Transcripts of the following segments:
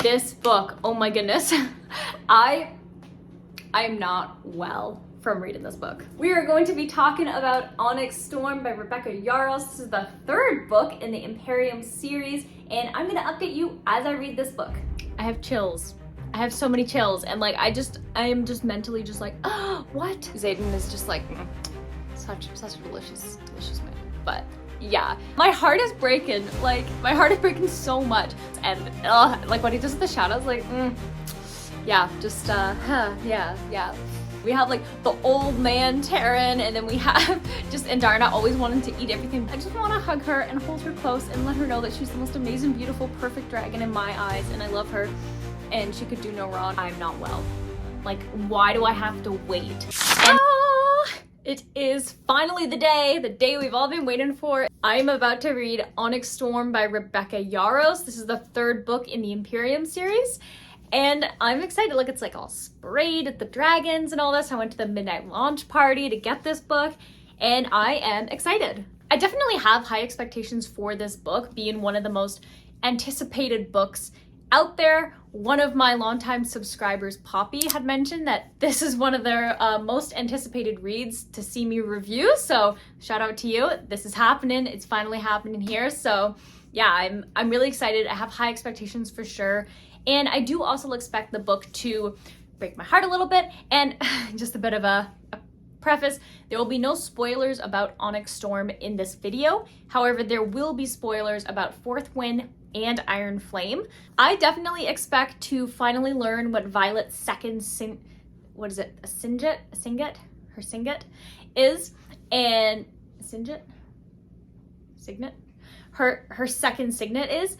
This book, oh my goodness. I'm not well from reading this book. We are going to be talking about Onyx Storm by Rebecca Yarros. This is the third book in the Imperium series, and I'm gonna update you as I read this book. I have chills. I have so many chills, and like I am just mentally just like, oh, what? Xaden is just like, such a delicious man. But yeah, my heart is breaking. Like my heart is breaking so much, and like what he does with the shadows, like, yeah, just yeah. We have like the old man Taryn, and then we have just Andarna always wanting to eat everything. I just want to hug her and hold her close and let her know that she's the most amazing, beautiful, perfect dragon in my eyes, and I love her, and she could do no wrong. I'm not well. Like, why do I have to wait? And it is finally the day we've all been waiting for. I'm about to read Onyx Storm by Rebecca Yarros. This is the third book in the Imperium series. And I'm excited. Look, it's like all sprayed at the dragons and all this. I went to the midnight launch party to get this book, and I am excited. I definitely have high expectations for this book, being one of the most anticipated books out there. One of my longtime subscribers, Poppy, had mentioned that this is one of their most anticipated reads to see me review. So shout out to you. This is happening. It's finally happening here. So yeah, I'm really excited. I have high expectations for sure. And I do also expect the book to break my heart a little bit. And just a bit of a preface, there will be no spoilers about Onyx Storm in this video. However, there will be spoilers about Fourth Wind and Iron Flame. I definitely expect to finally learn what Violet's second her signet is, and her second signet is.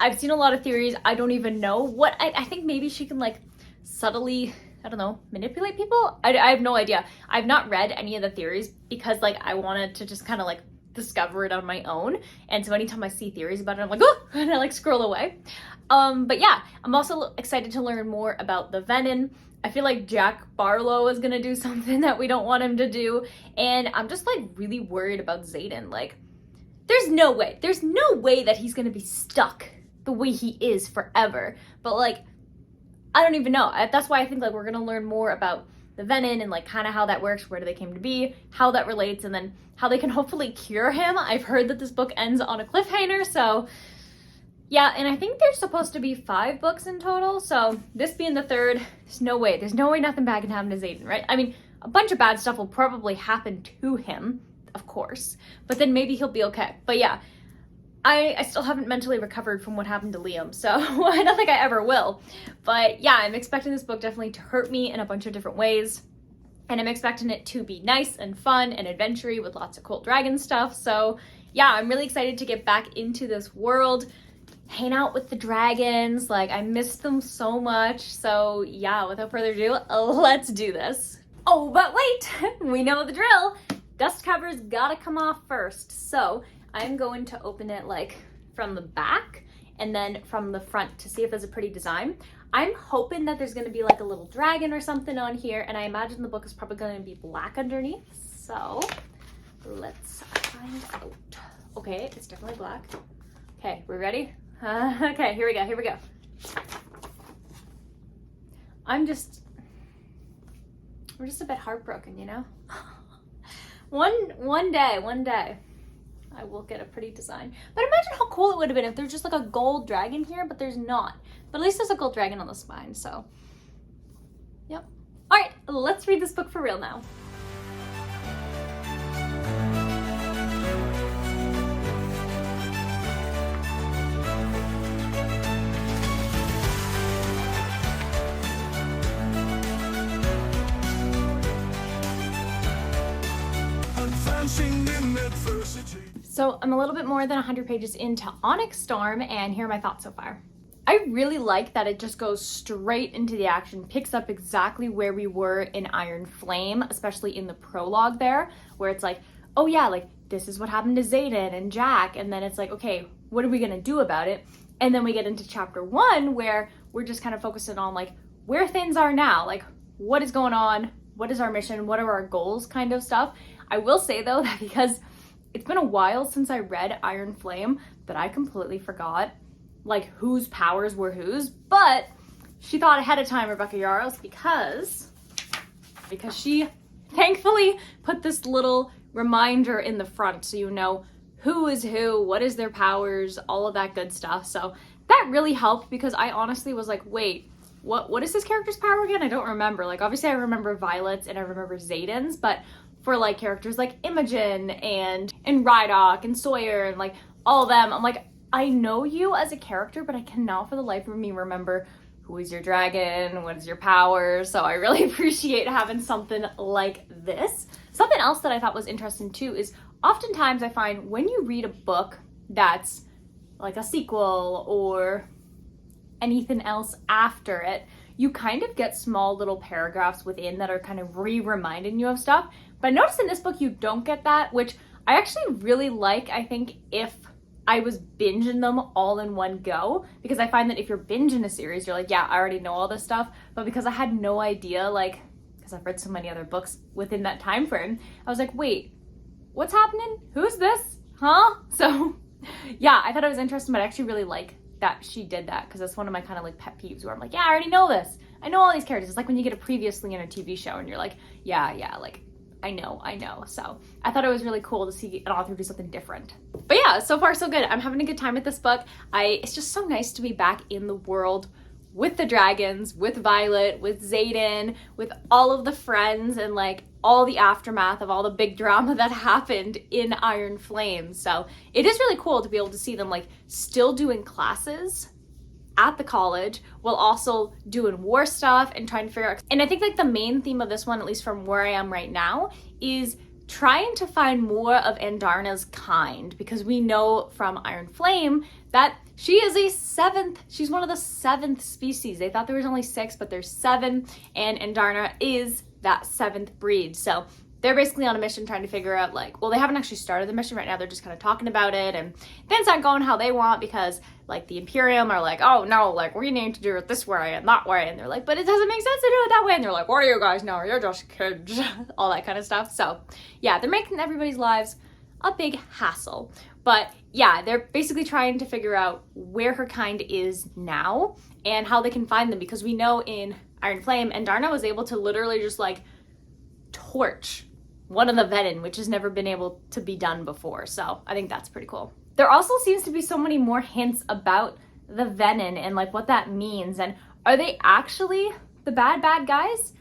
I've seen a lot of theories. I don't even know what. I think maybe she can like subtly, I don't know, manipulate people. I have no idea. I've not read any of the theories because like I wanted to just kind of like discover it on my own. And so anytime I see theories about it, I'm like, oh, and I like scroll away. But yeah, I'm also excited to learn more about the Venin. I feel like Jack Barlow is gonna do something that we don't want him to do. And I'm just like really worried about Xaden. Like, there's no way that he's gonna be stuck the way he is forever. But like, I don't even know. That's why I think like we're gonna learn more about the Venin and like kind of how that works, where do they came to be, how that relates, and then how they can hopefully cure him. I've heard that this book ends on a cliffhanger, so yeah, and I think there's supposed to be 5 books in total, so this being the third, there's no way nothing bad can happen to Xaden, right? I mean, a bunch of bad stuff will probably happen to him, of course, but then maybe he'll be okay. But yeah, I still haven't mentally recovered from what happened to Liam, so I don't think I ever will. But yeah, I'm expecting this book definitely to hurt me in a bunch of different ways. And I'm expecting it to be nice and fun and adventure-y with lots of cool dragon stuff. So yeah, I'm really excited to get back into this world, hang out with the dragons. Like, I miss them so much. So yeah, without further ado, let's do this. Oh, but wait, we know the drill. Dust cover's gotta come off first. So I'm going to open it like from the back and then from the front to see if there's a pretty design. I'm hoping that there's going to be like a little dragon or something on here, and I imagine the book is probably going to be black underneath. So let's find out. Okay, it's definitely black. Okay, we ready? Okay, here we go. We're just a bit heartbroken, you know? One day. I will get a pretty design. But imagine how cool it would have been if there's just like a gold dragon here, but there's not. But at least there's a gold dragon on the spine, so. Yep. All right, let's read this book for real now. So I'm a little bit more than 100 pages into Onyx Storm, and here are my thoughts so far. I really like that it just goes straight into the action, picks up exactly where we were in Iron Flame, especially in the prologue there, where it's like, oh yeah, like this is what happened to Xaden and Jack, and then it's like, okay, what are we gonna do about it? And then we get into chapter 1 where we're just kind of focusing on like where things are now, like what is going on, what is our mission, what are our goals kind of stuff. I will say though that because it's been a while since I read Iron Flame that I completely forgot like whose powers were whose, but she thought ahead of time, Rebecca Yarros, because she thankfully put this little reminder in the front so you know who is who, what is their powers, all of that good stuff. So that really helped, because I honestly was like, wait, what is this character's power again? I don't remember. Like, obviously I remember Violet's and I remember Xaden's, but for like characters like Imogen and Rhydock and Sawyer and like all of them, I'm like, I know you as a character, but I cannot for the life of me remember who is your dragon, what is your power. So I really appreciate having something like this. Something else that I thought was interesting too is oftentimes I find when you read a book that's like a sequel or anything else after it, you kind of get small little paragraphs within that are kind of reminding you of stuff. But I noticed in this book you don't get that, which I actually really like. I think if I was binging them all in one go, because I find that if you're binging a series, you're like, yeah, I already know all this stuff. But because I had no idea, like, because I've read so many other books within that time frame, I was like, wait, what's happening? Who's this? Huh? So yeah, I thought it was interesting, but I actually really like that she did that, because that's one of my kind of like pet peeves where I'm like, yeah, I already know this. I know all these characters. It's like when you get a previously in a TV show and you're like, yeah, like, I know. So I thought it was really cool to see an author do something different. But yeah, so far so good. I'm having a good time with this book. It's just so nice to be back in the world with the dragons, with Violet, with Xaden, with all of the friends, and like all the aftermath of all the big drama that happened in Iron Flame. So it is really cool to be able to see them like still doing classes at the college while also doing war stuff and trying to figure out. And I think like the main theme of this one, at least from where I am right now, is trying to find more of Andarna's kind, because we know from Iron Flame that she is she's one of the 7th species. They thought there was only 6, but there's 7, and Andarna is that 7th breed. So they're basically on a mission trying to figure out, like, well, they haven't actually started the mission right now. They're just kind of talking about it, and things aren't going how they want, because like the Imperium are like, oh no, like we need to do it this way and that way. And they're like, but it doesn't make sense to do it that way. And they're like, what do you guys know? You're just kids. All that kind of stuff. So yeah, they're making everybody's lives a big hassle. But yeah, they're basically trying to figure out where her kind is now and how they can find them, because we know in Iron Flame, Andarna was able to literally just like torch one of the Venin, which has never been able to be done before. So I think that's pretty cool. There also seems to be so many more hints about the Venin and like what that means. And are they actually the bad guys?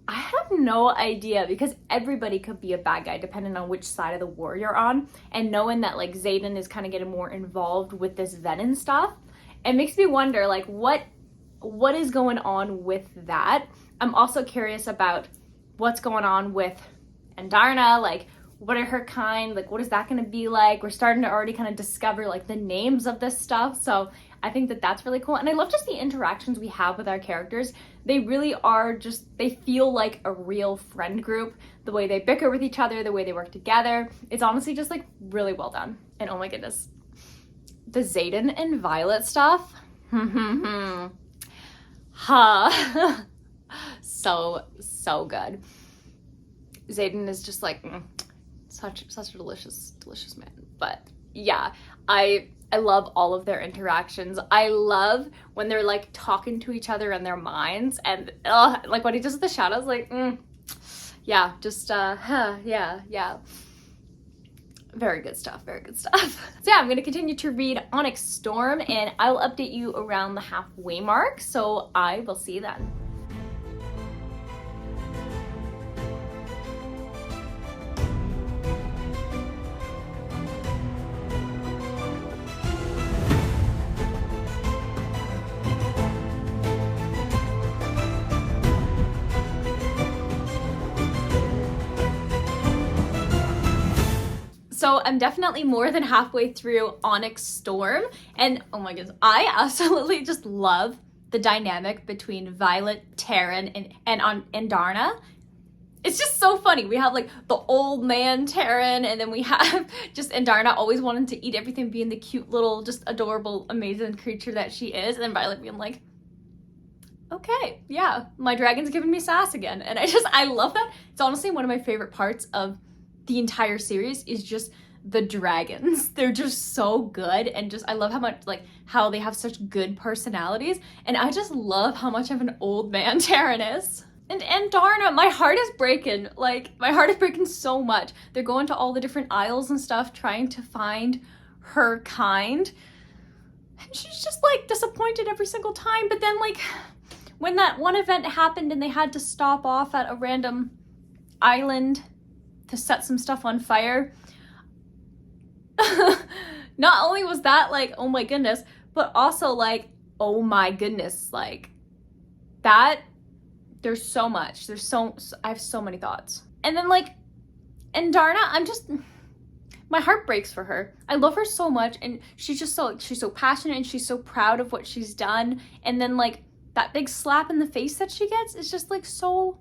I have no idea, because everybody could be a bad guy depending on which side of the war you're on. And knowing that like Xaden is kind of getting more involved with this Venin stuff, it makes me wonder like what is going on with that. I'm also curious about what's going on with Andarna, like what are her kind, like what is that going to be like? We're starting to already kind of discover like the names of this stuff, so I think that that's really cool. And I love just the interactions we have with our characters. They really are just, they feel like a real friend group. The way they bicker with each other, the way they work together, it's honestly just like really well done. And oh my goodness, the Xaden and Violet stuff, so good. Xaden is just like such a delicious man. But yeah, I love all of their interactions. I love when they're like talking to each other in their minds, and like what he does with the shadows, like yeah, just yeah. Very good stuff. So yeah, I'm gonna continue to read Onyx Storm, and I'll update you around the halfway mark. So I will see you then. So I'm definitely more than halfway through Onyx Storm, and oh my goodness, I absolutely just love the dynamic between Violet, Terran, and Andarna. It's just so funny. We have like the old man Terran, and then we have just Andarna always wanting to eat everything, being the cute little, just adorable, amazing creature that she is, and then Violet being like, okay, yeah, my dragon's giving me sass again. And I love that. It's honestly one of my favorite parts of the entire series is just the dragons. They're just so good, and just I love how much like how they have such good personalities. And I just love how much of an old man Taryn is. And Darna, my heart is breaking. Like, my heart is breaking so much. They're going to all the different aisles and stuff, trying to find her kind. And she's just like disappointed every single time. But then like when that one event happened and they had to stop off at a random island to set some stuff on fire, not only was that like, oh my goodness, but also like, oh my goodness, like that, there's so much, I have so many thoughts. And then like, and Darna, my heart breaks for her. I love her so much, and she's so passionate, and she's so proud of what she's done. And then like that big slap in the face that she gets is just like so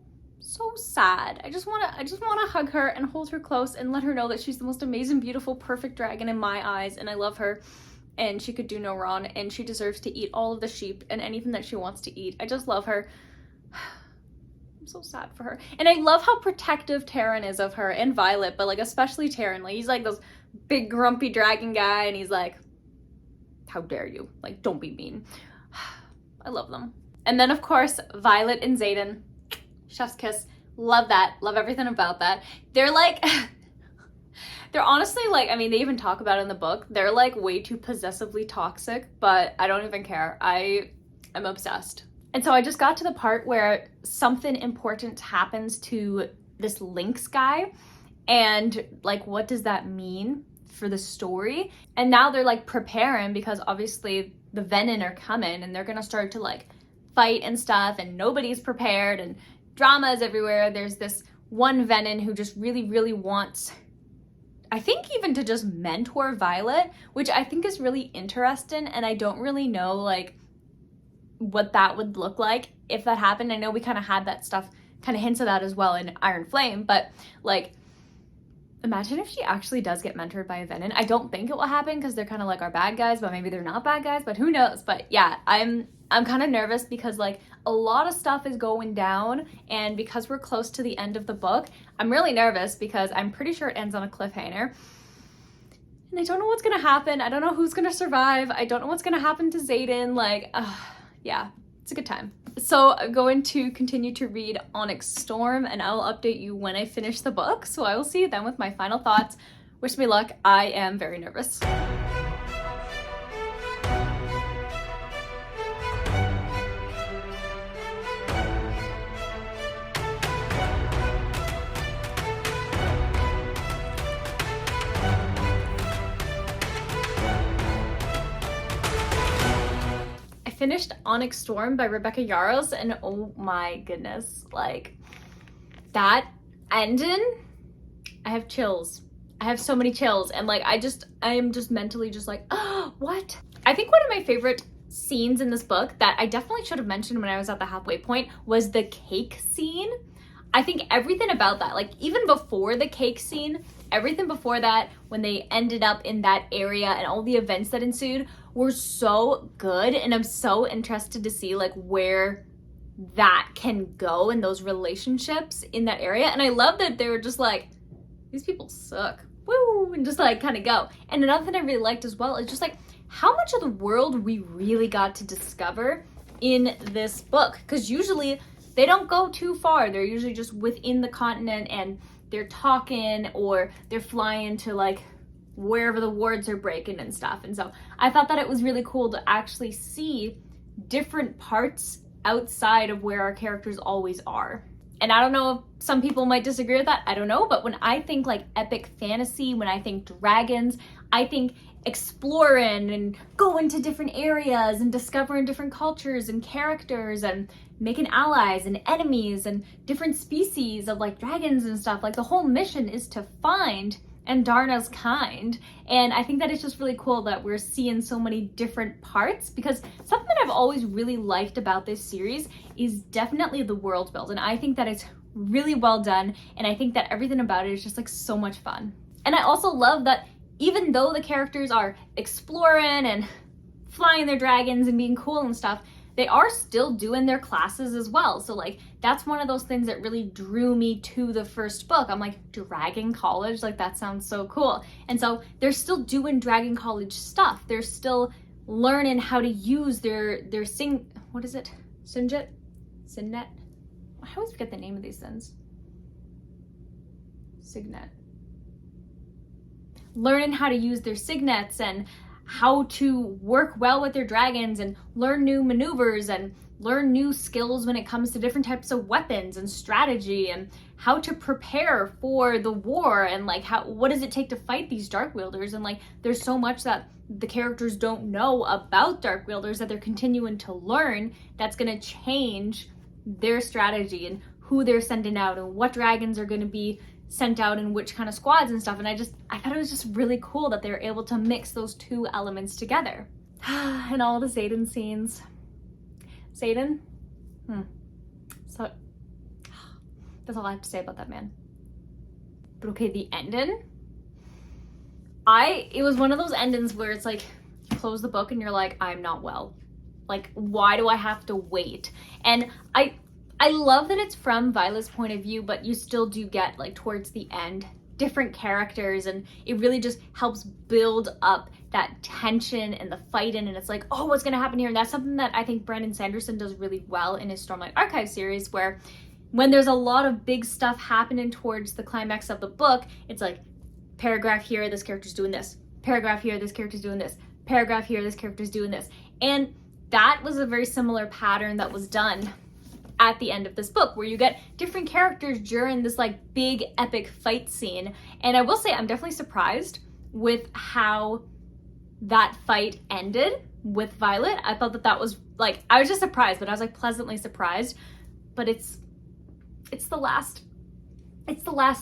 sad. I just wanna hug her and hold her close and let her know that she's the most amazing, beautiful, perfect dragon in my eyes, and I love her, and she could do no wrong, and she deserves to eat all of the sheep and anything that she wants to eat. I just love her. I'm so sad for her. And I love how protective Taryn is of her, and Violet, but like especially Taryn. Like he's like this big grumpy dragon guy, and he's like, how dare you? Like, don't be mean. I love them. And then of course, Violet and Xaden, chef's kiss. Love that. Love everything about that. They're like, they're honestly like, I mean, they even talk about it in the book. They're like way too possessively toxic, but I don't even care. I'm obsessed. And so I just got to the part where something important happens to this Lynx guy, and like, what does that mean for the story? And now they're like preparing, because obviously the Venin are coming, and they're gonna start to like fight and stuff, and nobody's prepared, and drama is everywhere. There's this one Venin who just really wants, I think, even to just mentor Violet, which I think is really interesting, and I don't really know like what that would look like if that happened. I know we kind of had that stuff, kind of hints of that as well in Iron Flame, but like, imagine if she actually does get mentored by a Venin. I don't think it will happen, because they're kind of like our bad guys, but maybe they're not bad guys, but who knows? But yeah, I'm kind of nervous, because like a lot of stuff is going down, and because we're close to the end of the book, I'm really nervous, because I'm pretty sure it ends on a cliffhanger. And I don't know what's gonna happen. I don't know who's gonna survive. I don't know what's gonna happen to Xaden. Like, yeah, it's a good time. So I'm going to continue to read Onyx Storm, and I'll update you when I finish the book. So I will see you then with my final thoughts. Wish me luck. I am very nervous. Finished Onyx Storm by Rebecca Yarros, and oh my goodness, like that ending, I have chills. I have so many chills, and like I am just mentally just like, oh, what? I think one of my favorite scenes in this book that I definitely should have mentioned when I was at the halfway point was the cake scene. I think everything about that, like even before the cake scene, everything before that, when they ended up in that area and all the events that ensued were so good, and I'm so interested to see like where that can go in those relationships in that area. And I love that they were just like, these people suck, woo, and just like kind of go. And another thing I really liked as well is just like how much of the world we really got to discover in this book, because usually they don't go too far. They're usually just within the continent, and they're talking, or they're flying to like wherever the wards are breaking and stuff. And so I thought that it was really cool to actually see different parts outside of where our characters always are. And I don't know if some people might disagree with that, I don't know, but when I think like epic fantasy, when I think dragons, I think exploring and going to different areas and discovering different cultures and characters and making allies and enemies and different species of like dragons and stuff. Like the whole mission is to find Darna's kind. And I think that it's just really cool that we're seeing so many different parts, because something that I've always really liked about this series is definitely the world build. And I think that it's really well done. And I think that everything about it is just like so much fun. And I also love that even though the characters are exploring and flying their dragons and being cool and stuff, they are still doing their classes as well. So like, that's one of those things that really drew me to the first book. I'm like, Dragon College? Like that sounds so cool. And so they're still doing Dragon College stuff. They're still learning how to use their Signet? I always forget the name of these things. Signet. Learning how to use their signets and how to work well with their dragons and learn new maneuvers and learn new skills when it comes to different types of weapons and strategy and how to prepare for the war and like what does it take to fight these dark wielders, and like there's so much that the characters don't know about dark wielders that they're continuing to learn that's going to change their strategy and who they're sending out and what dragons are going to be sent out in which kind of squads and stuff. And I thought it was just really cool that they were able to mix those two elements together. And all the Xaden scenes. Xaden? So that's all I have to say about that man. But okay, the ending. It was one of those endings where it's like you close the book and you're like, I'm not well. Like, why do I have to wait? And I love that it's from Violet's point of view, but you still do get, like, towards the end, different characters, and it really just helps build up that tension and the fighting, and it's like, oh, what's gonna happen here? And that's something that I think Brandon Sanderson does really well in his Stormlight Archive series, where when there's a lot of big stuff happening towards the climax of the book, it's like, paragraph here, this character's doing this. Paragraph here, this character's doing this. Paragraph here, this character's doing this. And that was a very similar pattern that was done at the end of this book, where you get different characters during this like big epic fight scene. And I will say I'm definitely surprised with how that fight ended with Violet. I thought that was like, I was just surprised, but I was like pleasantly surprised. But it's the last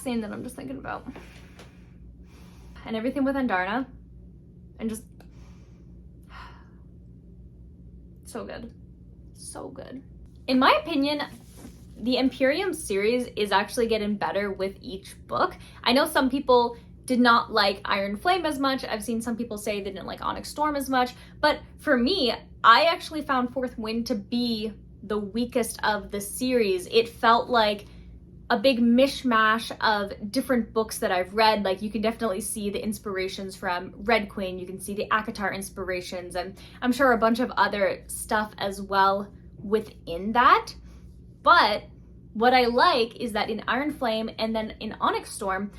scene that I'm just thinking about. And everything with Andarna, and just so good. So good. In my opinion, the Imperium series is actually getting better with each book. I know some people did not like Iron Flame as much. I've seen some people say they didn't like Onyx Storm as much. But for me, I actually found Fourth Wind to be the weakest of the series. It felt like a big mishmash of different books that I've read. Like, you can definitely see the inspirations from Red Queen. You can see the Akatar inspirations, and I'm sure a bunch of other stuff as well within that. But what I like is that in Iron Flame and then in Onyx Storm,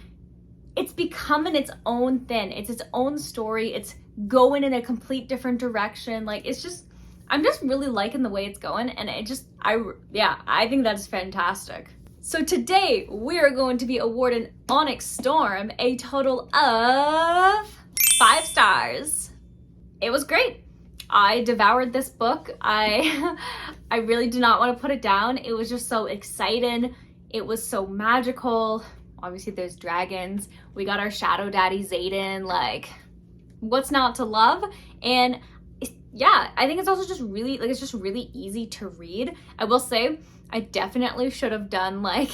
it's becoming its own thing. It's its own story. It's going in a complete different direction. Like, it's just, I'm just really liking the way it's going, and I think that's fantastic. So today we are going to be awarding Onyx Storm a total of 5 stars. It was great. I devoured this book. I really did not want to put it down. It was just so exciting. It was so magical. Obviously there's dragons. We got our shadow daddy Xaden. Like, what's not to love? And yeah, I think it's also just really, like, it's just really easy to read. I will say, I definitely should have done like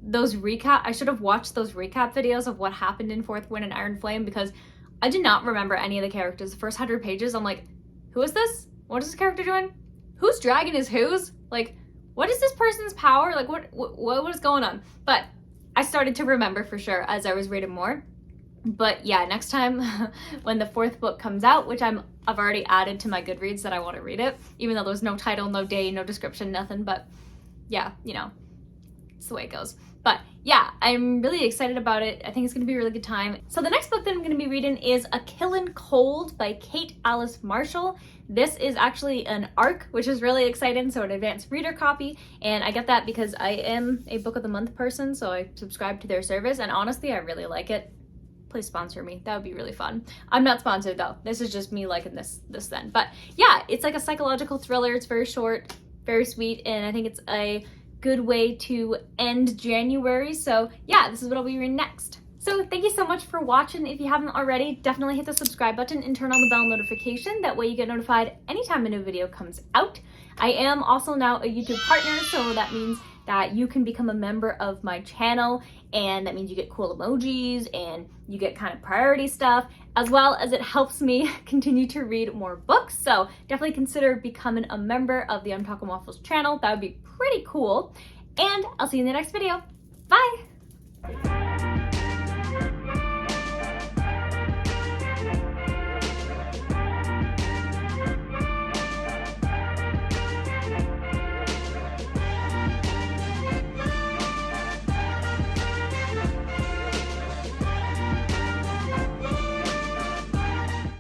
those I should have watched those recap videos of what happened in Fourth Wind and Iron Flame, because I did not remember any of the characters. The first 100 pages, I'm like, who is this? What is this character doing? Whose dragon is whose? Like, what is this person's power? Like, what is going on? But I started to remember for sure as I was reading more. But yeah, next time when the 4th book comes out, which I've already added to my Goodreads that I want to read it, even though there's no title, no day, no description, nothing. But yeah, you know, it's the way it goes. But yeah, I'm really excited about it. I think it's going to be a really good time. So the next book that I'm going to be reading is A Killin' Cold by Kate Alice Marshall. This is actually an ARC, which is really exciting, so an advanced reader copy. And I get that because I am a Book of the Month person, so I subscribe to their service. And honestly, I really like it. Please sponsor me. That would be really fun. I'm not sponsored though. This is just me liking this then. But yeah, it's like a psychological thriller. It's very short, very sweet, and I think it's a good way to end January. So yeah, this is what I'll be reading next. So thank you so much for watching. If you haven't already, definitely hit the subscribe button and turn on the bell notification. That way you get notified anytime a new video comes out. I am also now a YouTube partner, so that means that you can become a member of my channel, and that means you get cool emojis and you get kind of priority stuff, as well as it helps me continue to read more books. So definitely consider becoming a member of the I'm Talking Waffles channel. That would be pretty cool. And I'll see you in the next video. Bye!